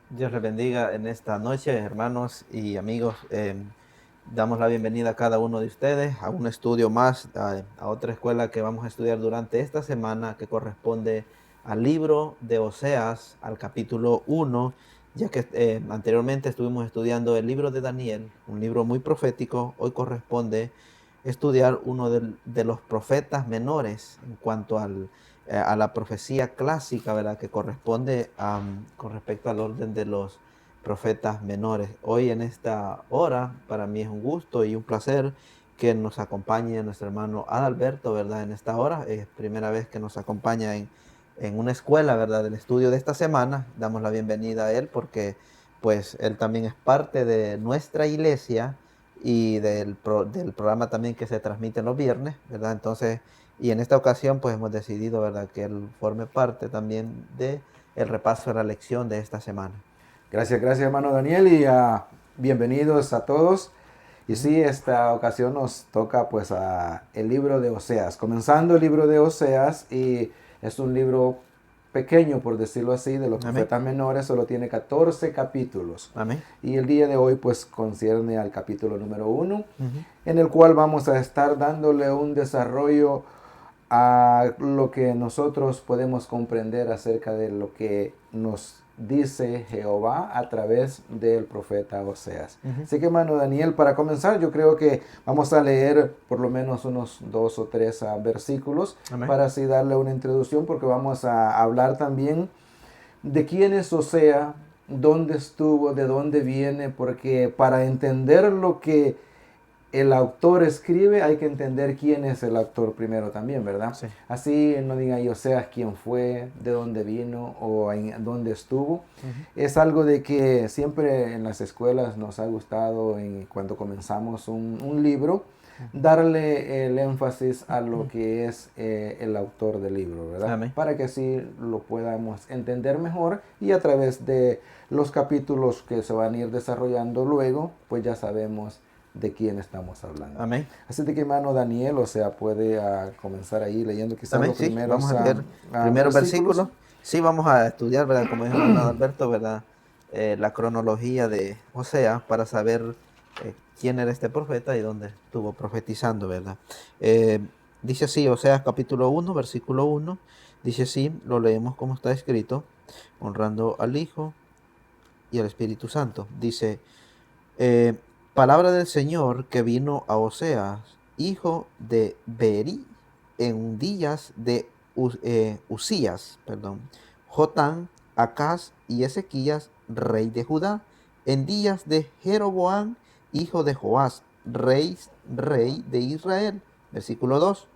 Dios les bendiga en esta noche, hermanos y amigos. Damos la bienvenida a cada uno de ustedes a un estudio más, a otra escuela que vamos a estudiar durante esta semana que corresponde al libro de Oseas, al capítulo 1, ya que anteriormente estuvimos estudiando el libro de Daniel, un libro muy profético. Hoy corresponde estudiar uno de los profetas menores en cuanto a la profecía clásica, ¿verdad? Que corresponde con respecto al orden de los profetas menores. Hoy en esta hora, para mí es un gusto y un placer que nos acompañe nuestro hermano Adalberto, ¿verdad? En esta hora, es primera vez que nos acompaña en una escuela, ¿verdad? Del estudio de esta semana. Damos la bienvenida a él porque pues él también es parte de nuestra iglesia y del programa también que se transmite los viernes, ¿verdad? Entonces, y en esta ocasión pues hemos decidido, ¿verdad? Que él forme parte también de el repaso de la lección de esta semana. Gracias hermano Daniel y bienvenidos a todos. Y Ujú. sí, esta ocasión nos toca pues el libro de Oseas. Comenzando el libro de Oseas y es un libro pequeño por decirlo así, de los Amén. profetas menores, solo tiene 14 capítulos. Amén. Y el día de hoy pues concierne al capítulo número 1, Ujú. en el cual vamos a estar dándole un desarrollo a lo que nosotros podemos comprender acerca de lo que nos dice Jehová a través del profeta Oseas. Ujú. Así que hermano Daniel, para comenzar yo creo que vamos a leer por lo menos unos 2 o 3 versículos Amén. para así darle una introducción, porque vamos a hablar también de quién es Osea, dónde estuvo, de dónde viene, porque para entender lo que el autor escribe, hay que entender quién es el autor primero también, ¿verdad? Sí. Así no diga yo Oseas quién fue, de dónde vino o en dónde estuvo. Ujú. Es algo de que siempre en las escuelas nos ha gustado cuando comenzamos un libro, Ujú. darle el énfasis a lo que es el autor del libro, ¿verdad? Amén. Para que así lo podamos entender mejor y a través de los capítulos que se van a ir desarrollando luego, pues ya sabemos de quién estamos hablando. Amén. Así de que hermano Daniel, o sea, puede comenzar ahí leyendo quizás Amén. los Sí, vamos primeros a leer primeros versículos. versículos. Sí, vamos a estudiar, ¿verdad? Como dijo el hermano Alberto, ¿verdad? La cronología de Osea para saber quién era este profeta y dónde estuvo profetizando, ¿verdad? Eh, Dice así, Osea capítulo 1 versículo 1. Dice así, lo leemos como está escrito, honrando al Hijo y al Espíritu Santo. Dice, Eh, palabra del Señor que vino a Oseas, hijo de Beeri, en días de Usías, perdón, Jotán, Acaz y Ezequías, rey de Judá, en días de Jeroboam, hijo de Joás, rey de Israel. Versículo 2.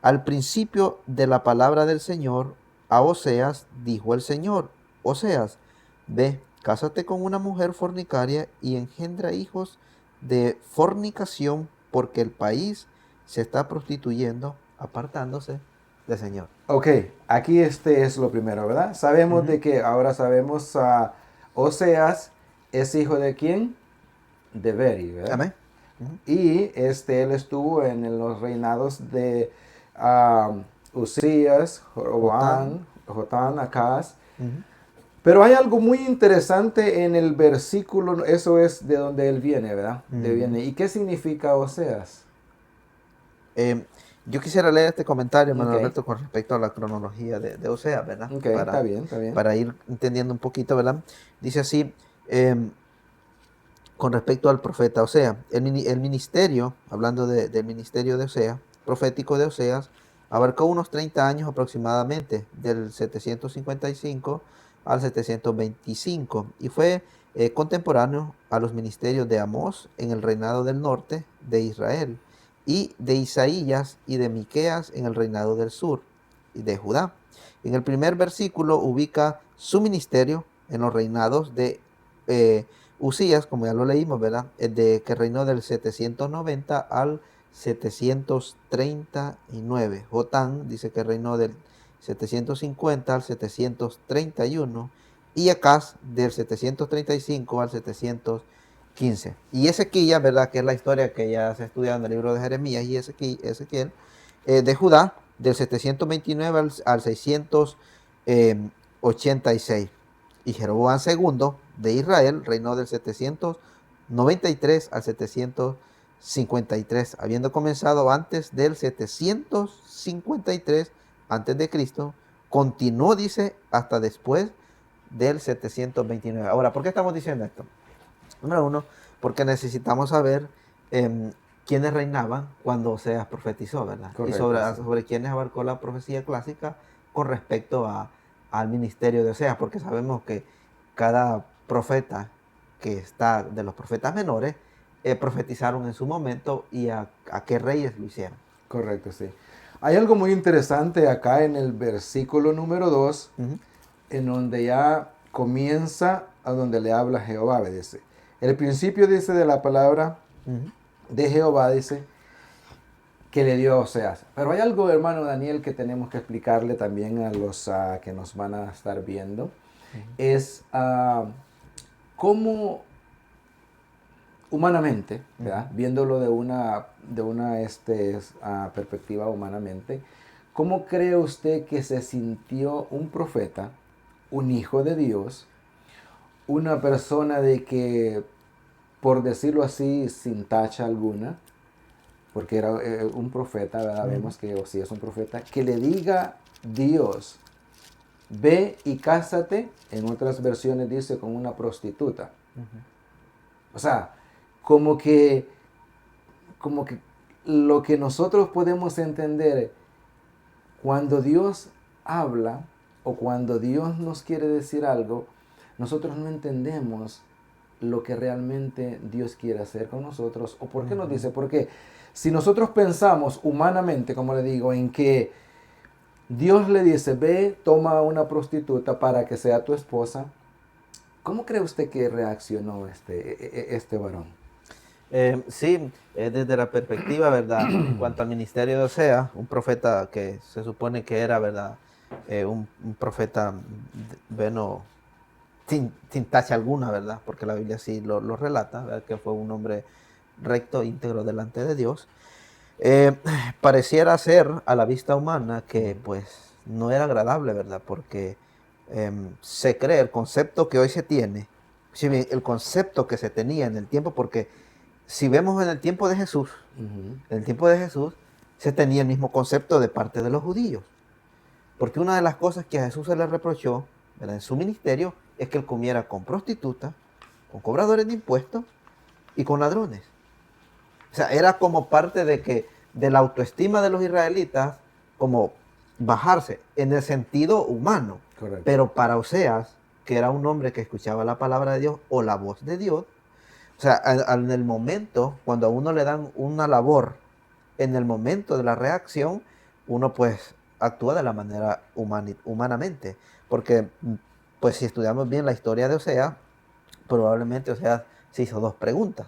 Al principio de la palabra del Señor, a Oseas dijo el Señor, Oseas, ve, cásate con una mujer fornicaria y engendra hijos de fornicación, porque el país se está prostituyendo, apartándose del Señor. Ok, aquí este es lo primero, ¿verdad? Sabemos Ujú. de que ahora sabemos Oseas es hijo de quién? De Beri, ¿verdad? Amén. Ujú. Y él estuvo en los reinados de ah, Usías, Jotán. Joroboam, Jotán, Acaz. Ujú. Pero hay algo muy interesante en el versículo, eso es de donde él viene, ¿verdad? De Ujú. viene. ¿Y qué significa Oseas? Em, yo quisiera leer este comentario, Ok, Manuel Alberto, con respecto a la cronología de Osea, ¿verdad? ok, está bien, está bien. Para ir entendiendo un poquito, ¿verdad? Dice así, em, con respecto al profeta Osea. El ministerio, hablando del ministerio de Osea, profético de Oseas, abarcó unos 30 años aproximadamente, del 755 al 725, y fue contemporáneo a los ministerios de Amós en el reinado del norte de Israel, y de Isaías y de Miqueas en el reinado del sur y de Judá. En el primer versículo ubica su ministerio en los reinados de Usías, como ya lo leímos, ¿verdad? De que reinó del 790 al 739. Jotán dice que reinó del 750 al 731 y Acaz del 735 al 715. Y Ezequiel, ¿verdad? Que es la historia que ya se estudia en el libro de Jeremías y Ezequiel, de Judá del 729 al 686. Y Jeroboam II de Israel reinó del 793 al 753, habiendo comenzado antes del 753 antes de Cristo, continuó, dice, hasta después del 729. Ahora, ¿por qué estamos diciendo esto? Número uno, porque necesitamos saber quiénes reinaban cuando Oseas profetizó, ¿verdad? Y Correcto, sí. sobre quiénes abarcó la profecía clásica con respecto al ministerio de Oseas, porque sabemos que cada profeta que está de los profetas menores profetizaron en su momento y a qué reyes lo hicieron. Correcto, sí. Hay algo muy interesante acá en el versículo número 2, Ujú, en donde ya comienza a donde le habla Jehová, dice. El principio dice de la palabra ujú, de Jehová, dice, que le dio a Oseas. Pero hay algo, hermano Daniel, que tenemos que explicarle también a los que nos van a estar viendo. ujú, Es cómo humanamente, ujú. ¿verdad? Viéndolo de una perspectiva humanamente, ¿cómo cree usted que se sintió un profeta, un hijo de Dios, una persona de que, por decirlo así, sin tacha alguna, porque era un profeta, ¿verdad? Ujú, Vemos que sí es un profeta, que le diga Dios, ve y cásate, en otras versiones dice con una prostituta. ujú, O sea, como que, como que lo que nosotros podemos entender cuando Dios habla o cuando Dios nos quiere decir algo, nosotros no entendemos lo que realmente Dios quiere hacer con nosotros o por qué nos dice. ujú. Porque si nosotros pensamos humanamente, como le digo, en que Dios le dice, ve, toma una prostituta para que sea tu esposa, ¿cómo cree usted que reaccionó este varón? Sí, desde la perspectiva, ¿verdad? En cuanto al ministerio de Osea, un profeta que se supone que era, ¿verdad? Un profeta, bueno, sin tacha alguna, ¿verdad? Porque la Biblia sí lo relata, ¿verdad? Que fue un hombre recto, íntegro delante de Dios. Eh, Pareciera ser a la vista humana que Ujú, pues no era agradable, ¿verdad? Porque se cree el concepto que hoy se tiene, si bien el concepto que se tenía en el tiempo, porque si vemos en el tiempo de Jesús, ujú, en el tiempo de Jesús se tenía el mismo concepto de parte de los judíos. Porque una de las cosas que a Jesús se le reprochó, ¿verdad? En su ministerio es que él comiera con prostitutas, con cobradores de impuestos y con ladrones. O sea, era como parte de la autoestima de los israelitas, como bajarse en el sentido humano. correcto. Pero para Oseas, que era un hombre que escuchaba la palabra de Dios o la voz de Dios, o sea, en el momento, cuando a uno le dan una labor, en el momento de la reacción, uno pues actúa de la manera humanamente. Porque, pues si estudiamos bien la historia de Oseas, probablemente Oseas se hizo dos preguntas.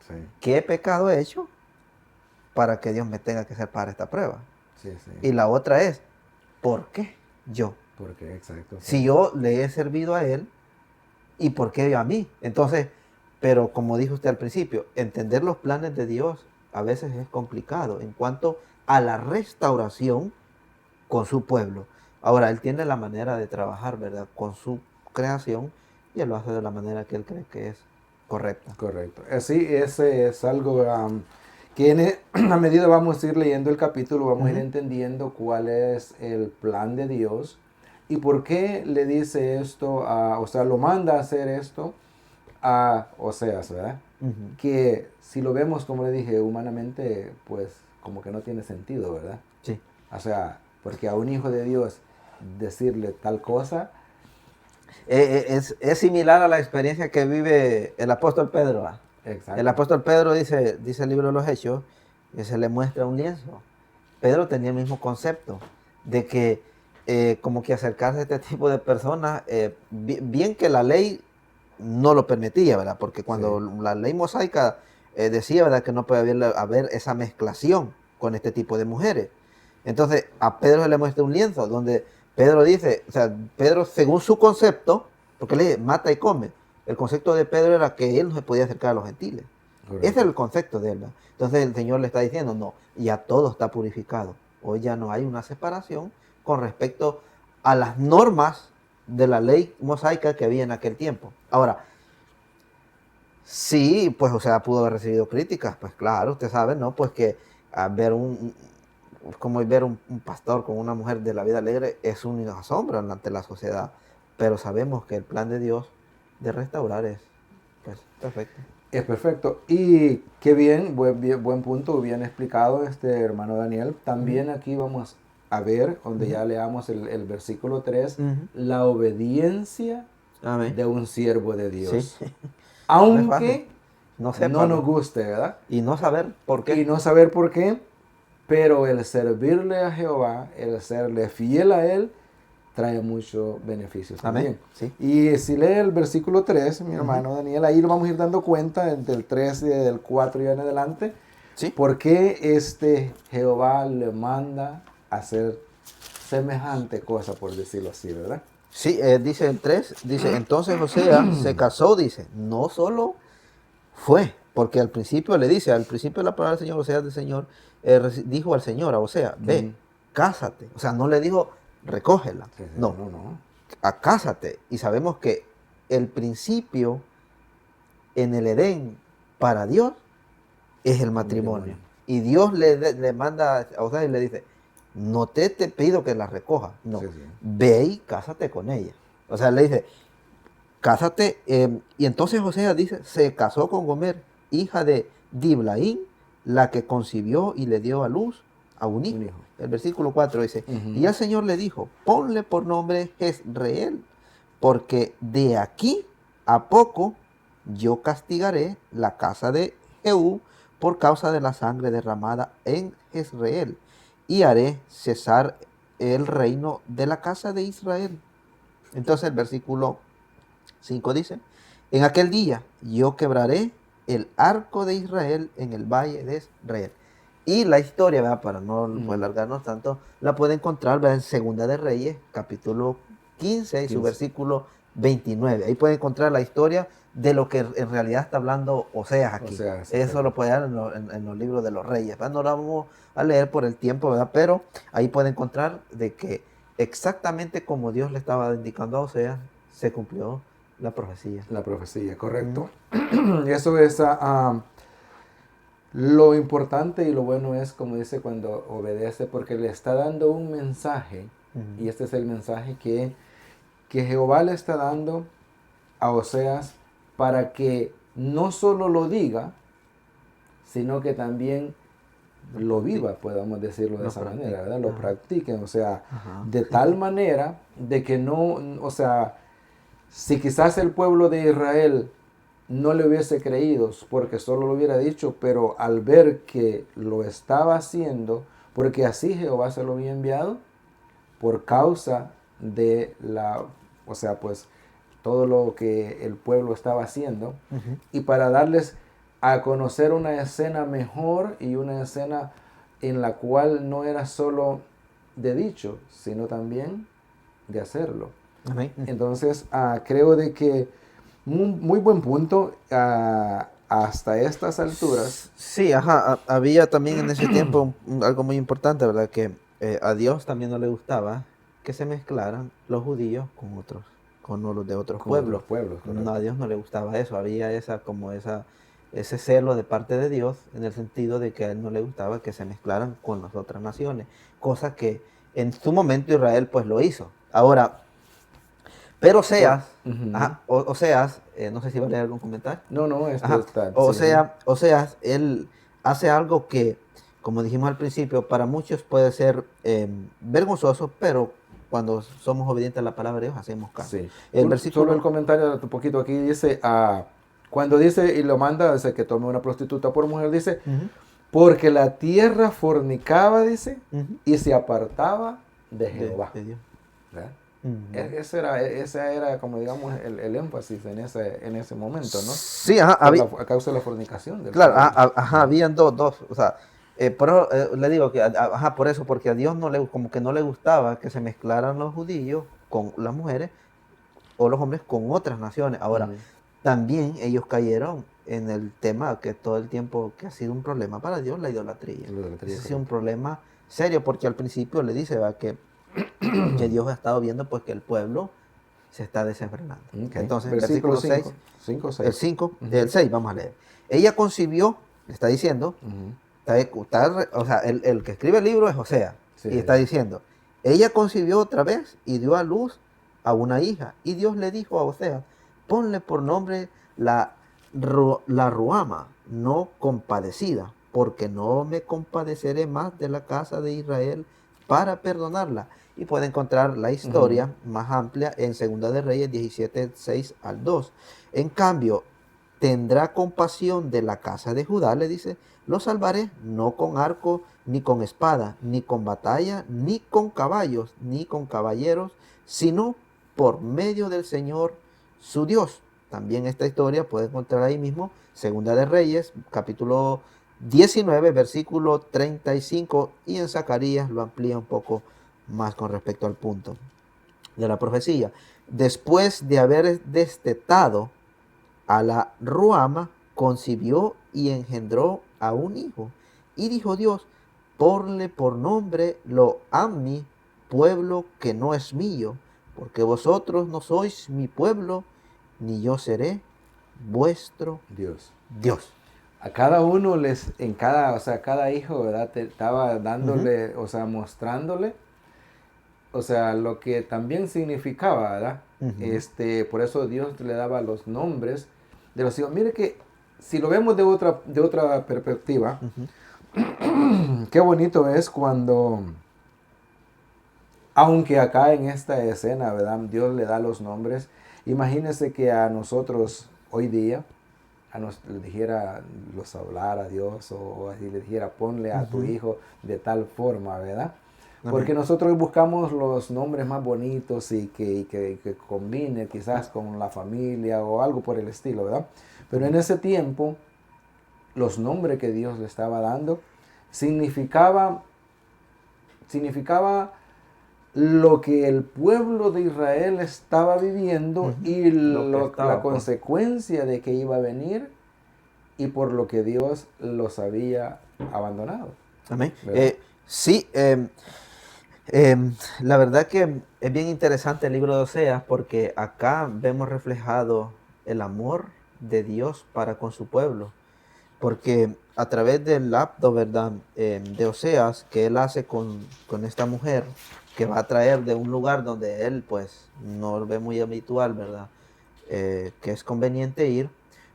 Sí, ¿Qué pecado he hecho para que Dios me tenga que hacer para esta prueba? sí, sí. Y la otra es, ¿por qué yo? Porque, exacto, sí. Si yo le he servido a Él, ¿y por qué a mí? Entonces, pero como dijo usted al principio, entender los planes de Dios a veces es complicado en cuanto a la restauración con su pueblo. Ahora, Él tiene la manera de trabajar, ¿verdad? Con su creación y Él lo hace de la manera que Él cree que es correcta. Correcto. Así, ese es algo que a medida vamos a ir leyendo el capítulo, vamos a ir Ujú, entendiendo cuál es el plan de Dios y por qué le dice esto, o sea, lo manda a hacer esto a Oseas, ¿verdad? ujú. Que si lo vemos, como le dije, humanamente, pues como que no tiene sentido, ¿verdad? Sí. O sea, porque a un hijo de Dios decirle tal cosa, Es similar a la experiencia que vive el apóstol Pedro. ¿Va? El exacto. apóstol Pedro dice el libro de los Hechos, que se le muestra un lienzo. Pedro tenía el mismo concepto de que como que acercarse a este tipo de personas, bien que la ley no lo permitía, ¿verdad? Porque cuando Sí, la ley mosaica decía, ¿verdad? Que no puede haber esa mezclación con este tipo de mujeres. Entonces a Pedro se le muestra un lienzo donde Pedro dice, o sea, Pedro según su concepto, porque le dice, mata y come, el concepto de Pedro era que él no se podía acercar a los gentiles. Ese es correcto. el concepto de él. ¿No? Entonces el Señor le está diciendo, no, ya todo está purificado. Hoy ya no hay una separación con respecto a las normas de la ley mosaica que había en aquel tiempo. Ahora, sí, pues, o sea, pudo haber recibido críticas, pues claro, usted sabe, ¿no? Pues que a ver como ver un pastor con una mujer de la vida alegre es un asombro ante la sociedad, pero sabemos que el plan de Dios de restaurar es, pues, perfecto. Es perfecto. Y qué bien, buen punto, bien explicado este hermano Daniel. También aquí vamos a ver, donde ya leamos el versículo 3, la obediencia Amén. de un siervo de Sí, Dios. no es fácil. Aunque No no sepa nos guste, ¿verdad? y no saber por Y qué. no saber por qué, pero el servirle a Jehová, el serle fiel a Él, trae muchos beneficios Amén. también. Sí. Y si lee el versículo 3, mi hermano Daniel, ahí lo vamos a ir dando cuenta del 3 y del 4 y en adelante, Sí. por qué Jehová le manda hacer semejante cosa, por decirlo así, ¿verdad? Sí, dice el 3, dice, entonces Osea se casó, dice, no solo fue, porque al principio le dice, al principio de la palabra del Señor, Osea del Señor, dijo al Señor, a Osea, ve, cásate. O sea, no le dijo, recógela, Sí, sí, no, no, no. cásate. Y sabemos que el principio en el Edén para Dios es el matrimonio. Y Dios le manda a Osea y le dice, no te pido que la recojas, no, Sí, sí. ve y cásate con ella. O sea, le dice, cásate. Y entonces Osea dice, se casó con Gomer, hija de Diblaín, la que concibió y le dio a luz a un hijo. Un hijo. El versículo 4 dice, y Ujú. el Señor le dijo, ponle por nombre Jezreel, porque de aquí a poco yo castigaré la casa de Jehú por causa de la sangre derramada en Jezreel, y haré cesar el reino de la casa de Israel. Entonces el versículo 5 dice, en aquel día yo quebraré el arco de Israel en el valle de Israel. Y la historia, ¿verdad? Para no pues, alargarnos tanto, la puede encontrar, ¿verdad? En Segunda de Reyes, capítulo 15 y su 15. versículo 29. Ahí puede encontrar la historia de lo que en realidad está hablando Oseas O aquí. sea, sí, Eso lo puede dar en los libros de los reyes, ¿verdad? No lo vamos a leer por el tiempo, ¿verdad? Pero ahí puede encontrar de que exactamente como Dios le estaba indicando a Oseas, se cumplió la profecía. la profecía, correcto. Ujú, Eso es lo importante y lo bueno es, como dice, cuando obedece, porque le está dando un mensaje, y ujú. este es el mensaje que Jehová le está dando a Oseas para que no solo lo diga, sino que también Lo lo viva, practique, podamos decirlo de lo esa manera, practique. ¿verdad? Lo Ajá, practiquen, o sea, ajá, de sí, tal manera de que no, o sea, si quizás el pueblo de Israel no le hubiese creído porque solo lo hubiera dicho, pero al ver que lo estaba haciendo, porque así Jehová se lo había enviado, por causa de o sea, pues todo lo que el pueblo estaba haciendo, ujú, y para darles a conocer una escena mejor y una escena en la cual no era solo de dicho, sino también de hacerlo. amén. Entonces, creo de que muy buen punto hasta estas alturas. Sí, ajá, había también en ese tiempo algo muy importante, ¿verdad? Que a Dios también no le gustaba que se mezclaran los judíos con otros, con los de otros Con otros pueblos. pueblos, No, a correcto. Dios no le gustaba eso, había ese celo de parte de Dios en el sentido de que a él no le gustaba que se mezclaran con las otras naciones, cosa que en su momento Israel pues lo hizo. Ahora, pero Por, Oseas, ujú. ajá, no sé si va a leer algún comentario. No, no, este Ajá. está, O sigue, sigue. sea, él hace algo que, como dijimos al principio, para muchos puede ser vergonzoso, pero cuando somos obedientes a la palabra de Dios, hacemos caso. Sí. El Solo el versículo, comentario un poquito aquí dice, cuando dice y lo manda, dice que tome una prostituta por mujer, dice, ujú, porque la tierra fornicaba, dice, ujú, y se apartaba de Jehová. de Dios. ¿Verdad? Ujú. Ese era como digamos el énfasis en ese momento, ¿no? Sí, ajá, A causa de la fornicación del claro, pueblo. ajá, habían dos, o sea, le digo que, ajá, por eso, porque a Dios no le, como que no le gustaba que se mezclaran los judíos con las mujeres o los hombres con otras naciones. Ahora, Ujú. también ellos cayeron en el tema que todo el tiempo que ha sido un problema para Dios, la idolatría. Lo de la teoría, Ese ha sido un correcto. problema serio porque al principio le dice, ¿va? Que Dios ha estado viendo pues que el pueblo se está desenfrenando. Okay. Entonces, Versículo versículo 6, 5, 6. el 5, del 6, vamos a leer. Ella concibió, le está diciendo, o sea, el que escribe el libro es Osea, Sí, y está diciendo, ella concibió otra vez y dio a luz a una hija, y Dios le dijo a Osea, ponle por nombre la Ruama, no compadecida, porque no me compadeceré más de la casa de Israel para perdonarla. Y puede encontrar la historia más amplia en Segunda de Reyes 17, 6 al 2. En cambio, tendrá compasión de la casa de Judá, le dice, lo salvaré, no con arco, ni con espada, ni con batalla, ni con caballos, ni con caballeros, sino por medio del Señor su Dios. También esta historia puede encontrar ahí mismo, Segunda de Reyes, capítulo 19, versículo 35, y en Zacarías lo amplía un poco más con respecto al punto de la profecía. Después de haber destetado a la Ruama, concibió y engendró a un hijo. Y dijo Dios, ponle por nombre Lo Ammi, pueblo que no es mío, porque vosotros no sois mi pueblo, ni yo seré vuestro Dios. Dios. A cada uno o sea, cada hijo, ¿verdad? Te estaba dándole, o sea, mostrándole, o sea, lo que también significaba, ¿verdad? Por eso Dios le daba los nombres de los hijos. Mire que si lo vemos de otra perspectiva, qué bonito es cuando, aunque acá en esta escena, ¿verdad? Dios le da los nombres. Imagínense que a nosotros hoy día, le dijera, los hablara a Dios o así le dijera, ponle a tu hijo de tal forma, ¿verdad? Porque nosotros buscamos los nombres más bonitos y que combine quizás con la familia o algo por el estilo, ¿verdad? Pero en ese tiempo, los nombres que Dios le estaba dando significaba lo que el pueblo de Israel estaba viviendo y la consecuencia de que iba a venir y por lo que Dios los había abandonado. Amén. Sí, la verdad que es bien interesante el libro de Oseas porque acá vemos reflejado el amor de Dios para con su pueblo. Porque a través del acto, ¿verdad? De Oseas que él hace con esta mujer que va a traer de un lugar donde él pues no lo ve muy habitual, ¿verdad? Que es conveniente ir,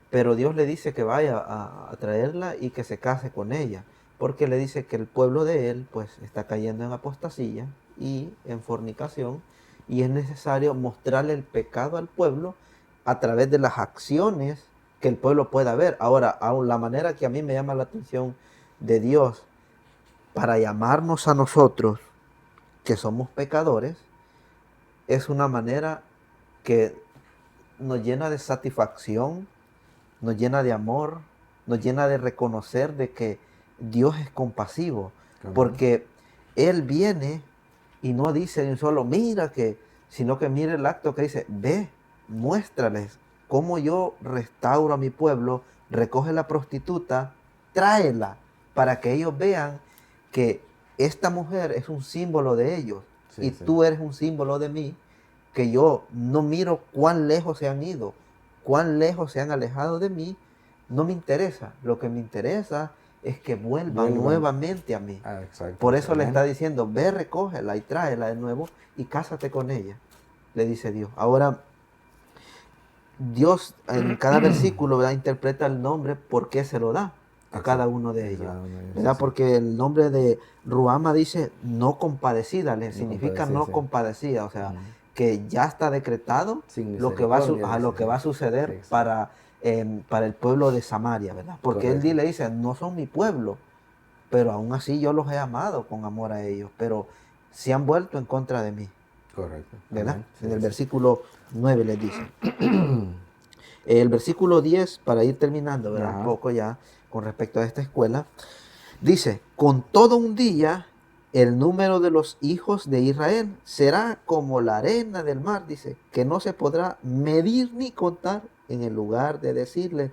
pero Dios le dice que vaya a traerla y que se case con ella, porque le dice que el pueblo de él pues está cayendo en apostasía y en fornicación, y es necesario mostrarle el pecado al pueblo a través de las acciones que el pueblo pueda ver. Ahora, aún la manera que a mí me llama la atención de Dios para llamarnos a nosotros, que somos pecadores, es una manera que nos llena de satisfacción, nos llena de amor, nos llena de reconocer de que Dios es compasivo, porque Él viene y no dice de un solo, mira que, sino que mire el acto que dice, ve, muéstrales cómo yo restauro a mi pueblo, recoge la prostituta, tráela, para que ellos vean que esta mujer es un símbolo de ellos, y tú eres un símbolo de mí, que yo no miro cuán lejos se han ido, cuán lejos se han alejado de mí, no me interesa. Lo que me interesa es que vuelvan nuevamente a mí. Por eso le está diciendo, ve, recógela y tráela de nuevo y cásate con ella, le dice Dios. Ahora, Dios en cada versículo, ¿verdad?, interpreta el nombre, por qué se lo da a cada uno de ellos, ¿verdad? Porque el nombre de Ruama dice no compadecida, le significa no compadecida, o sea, que ya está decretado lo que va a suceder para el pueblo de Samaria, ¿verdad? Porque él le dice, no son mi pueblo, pero aún así yo los he amado con amor a ellos, pero se han vuelto en contra de mí. Correcto. ¿Verdad? En el versículo 9 les dice. El versículo 10, para ir terminando, ¿verdad? Un poco ya con respecto a esta escuela, dice, con todo un día el número de los hijos de Israel será como la arena del mar, dice, que no se podrá medir ni contar. En el lugar de decirles,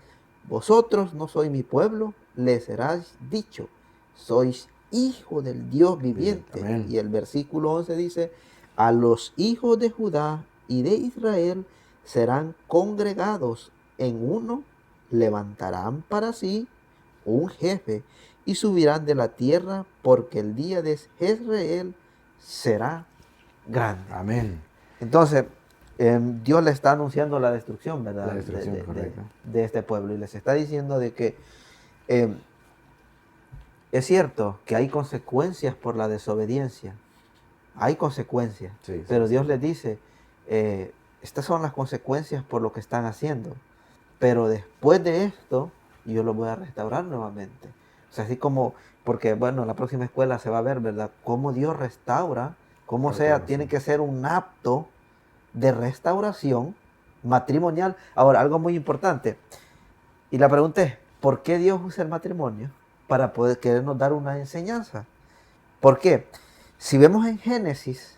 vosotros no sois mi pueblo, les serás dicho, sois hijo del Dios viviente. Y el versículo 11 dice, a los hijos de Judá y de Israel serán congregados en uno, levantarán para sí un jefe y subirán de la tierra, porque el día de Jezreel será grande. Amén. Entonces, Dios le está anunciando la destrucción, ¿verdad? La destrucción, correcto. De este pueblo, y les está diciendo de que es cierto que hay consecuencias por la desobediencia, hay consecuencias, Sí, pero sí, Dios sí. les dice, estas son las consecuencias por lo que están haciendo, pero después de esto yo lo voy a restaurar nuevamente. O sea, así como, porque bueno, en la próxima escuela se va a ver, ¿verdad? Cómo Dios restaura, cómo Claro, claro, tiene sí. que ser un acto de restauración matrimonial. Ahora, algo muy importante, y la pregunta es, ¿por qué Dios usa el matrimonio? Para poder querernos dar una enseñanza. ¿Por qué? Si vemos en Génesis,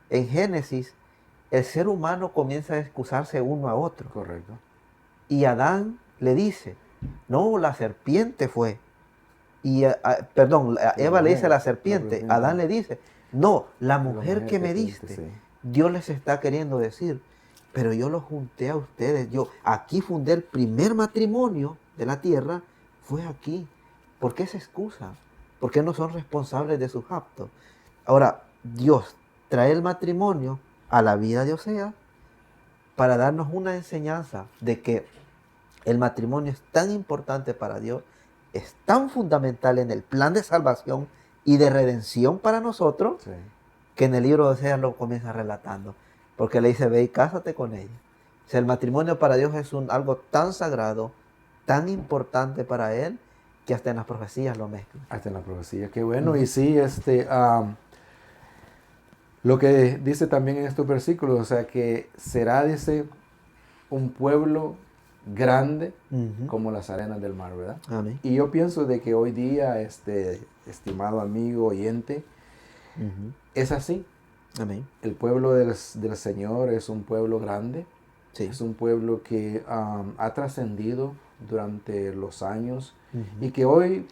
el ser humano comienza a excusarse uno a otro. Correcto. Y Adán le dice, no, la serpiente fue. Y, perdón, La Eva le dice a la mujer, la serpiente, serpiente. Adán le dice, no, la La mujer mujer que que me tuviste, diste. sí. Dios les está queriendo decir, pero yo los junté a ustedes. Yo aquí fundé el primer matrimonio de la tierra, fue aquí. ¿Por qué se excusan? ¿Por qué no son responsables de sus actos? Ahora, Dios trae el matrimonio a la vida de Osea para darnos una enseñanza de que el matrimonio es tan importante para Dios, es tan fundamental en el plan de salvación y de redención para nosotros, Sí. que en el libro de Oseas lo comienza relatando. Porque le dice, ve y cásate con ella. O sea, el matrimonio para Dios es algo tan sagrado, tan importante para Él, que hasta en las profecías lo mezcla. Hasta en la profecía. Qué bueno. Y sí, lo que dice también en estos versículos, o sea, que será, dice, un pueblo grande Ujú. como las arenas del mar, ¿verdad? Amén. Y yo pienso de que hoy día, estimado amigo oyente, Ujú. es así. Amén. El pueblo del Señor es un pueblo grande, Sí. es un pueblo que ha trascendido durante los años Ujú. y que hoy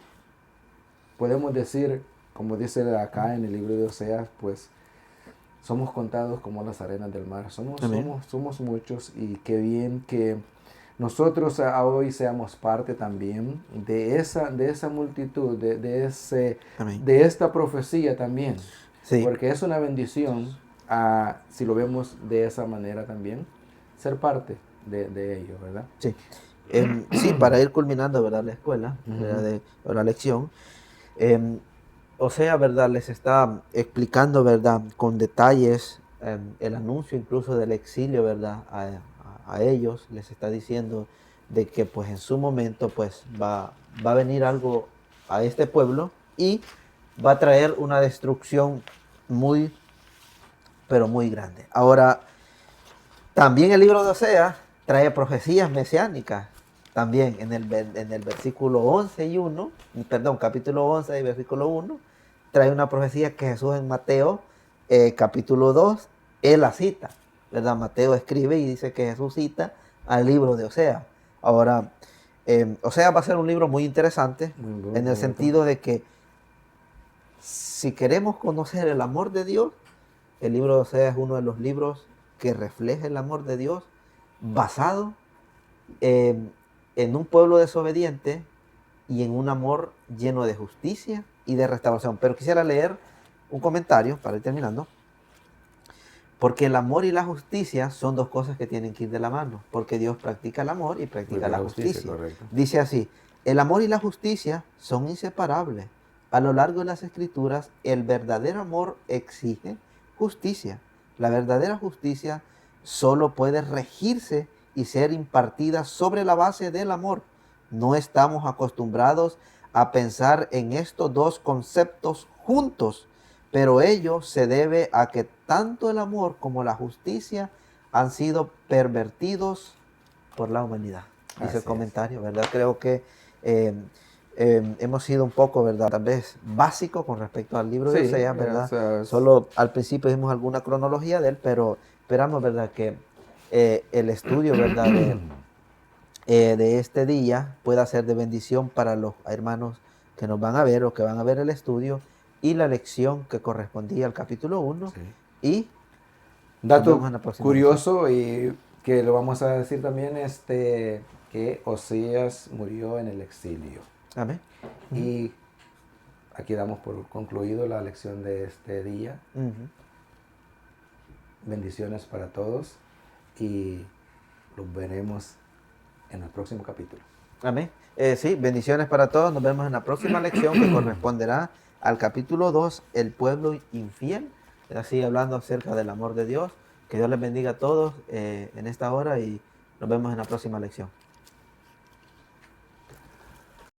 podemos decir, como dice acá en el libro de Oseas, pues somos contados como las arenas del mar. Amén. Somos muchos, y qué bien que nosotros hoy seamos parte también de esa multitud, Amén. de esta profecía también. Sí. Porque es una bendición, si lo vemos de esa manera también, ser parte de ello, ¿verdad? Sí. Sí, para ir culminando, ¿verdad? La escuela, ¿verdad? Ujú. O la lección. em, o sea, ¿verdad? Les está explicando, ¿verdad? Con detalles el anuncio incluso del exilio, ¿verdad? A ellos les está diciendo de que pues en su momento pues va a venir algo a este pueblo y va a traer una destrucción muy, pero muy grande. Ahora, también el libro de Oseas trae profecías mesiánicas. También en el versículo 11 y 1, perdón, capítulo 11 y versículo 1, trae una profecía que Jesús en Mateo, capítulo 2, él la cita, ¿verdad? Mateo escribe y dice que Jesús cita al libro de Oseas. Ahora, Oseas va a ser un libro muy interesante Muy en el bonito. sentido de que si queremos conocer el amor de Dios, el libro de Oseas es uno de los libros que refleja el amor de Dios basado en un pueblo desobediente y en un amor lleno de justicia y de restauración. Pero quisiera leer un comentario para ir terminando, porque el amor y la justicia son dos cosas que tienen que ir de la mano, porque Dios practica el amor y practica Porque la la justicia, justicia. correcto. Dice así, el amor y la justicia son inseparables. A lo largo de las escrituras, el verdadero amor exige justicia. La verdadera justicia solo puede regirse y ser impartida sobre la base del amor. No estamos acostumbrados a pensar en estos dos conceptos juntos, pero ello se debe a que tanto el amor como la justicia han sido pervertidos por la humanidad. Dice el Así es. comentario, ¿verdad? Creo que eh, hemos sido un poco, ¿verdad? Tal vez básico con respecto al libro de Sí, Oseas, o ¿verdad? sea, Solo al principio vimos alguna cronología de él, pero esperamos, ¿verdad? Que el estudio, ¿verdad? De este día pueda ser de bendición para los hermanos que nos van a ver o que van a ver el estudio y la lección que correspondía al capítulo 1 sí. y Dato vemos en la próxima curioso y que lo vamos a decir también, que Oseas murió en el exilio. Amén. Y aquí damos por concluido la lección de este día. Ujú. Bendiciones para todos y los veremos en el próximo capítulo. Amén. Sí, bendiciones para todos. Nos vemos en la próxima lección que corresponderá al capítulo 2, el pueblo infiel. Así hablando acerca del amor de Dios. Que Dios les bendiga a todos en esta hora y nos vemos en la próxima lección.